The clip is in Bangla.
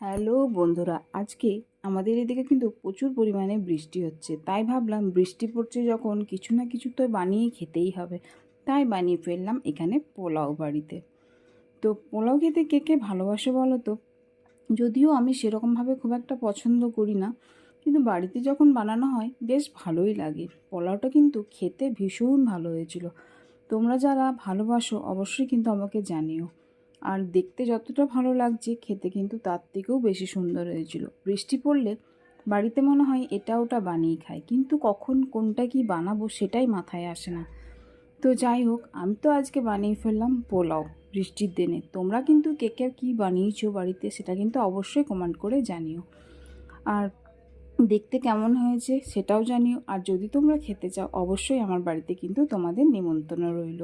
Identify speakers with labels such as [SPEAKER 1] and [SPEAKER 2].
[SPEAKER 1] হ্যালো বন্ধুরা, আজকে আমাদের এদিকে কিন্তু প্রচুর পরিমাণে বৃষ্টি হচ্ছে। তাই ভাবলাম বৃষ্টি পড়ছে যখন কিছু না কিছু তো বানিয়ে খেতেই হবে। তাই বানিয়ে ফেললাম এখানে পোলাও বাড়িতে। তো পোলাও খেতে কে কে ভালোবাসে বলো তো? যদিও আমি সেরকমভাবে খুব একটা পছন্দ করি না, কিন্তু বাড়িতে যখন বানানো হয় বেশ ভালোই লাগে। পোলাওটা কিন্তু খেতে ভীষণ ভালো হয়েছিল। তোমরা যারা ভালোবাসো অবশ্যই কিন্তু আমাকে জানিও। আর দেখতে যতটা ভালো লাগছে খেতে কিন্তু তার থেকেও বেশি সুন্দর হয়েছিল। বৃষ্টি পড়লে বাড়িতে মনে হয় এটা ওটা বানিয়ে খাই, কিন্তু কখন কোনটা কি বানাবো সেটাই মাথায় আসে না। তো যাই হোক, আমি তো আজকে বানিয়ে ফেললাম পোলাও বৃষ্টির দিনে। তোমরা কিন্তু কে কে কী বানিয়েছো বাড়িতে সেটা কিন্তু অবশ্যই কমেন্ট করে জানিও। আর দেখতে কেমন হয়েছে সেটাও জানিও। আর যদি তোমরা খেতে চাও অবশ্যই আমার বাড়িতে কিন্তু তোমাদের নিমন্ত্রণ রইল।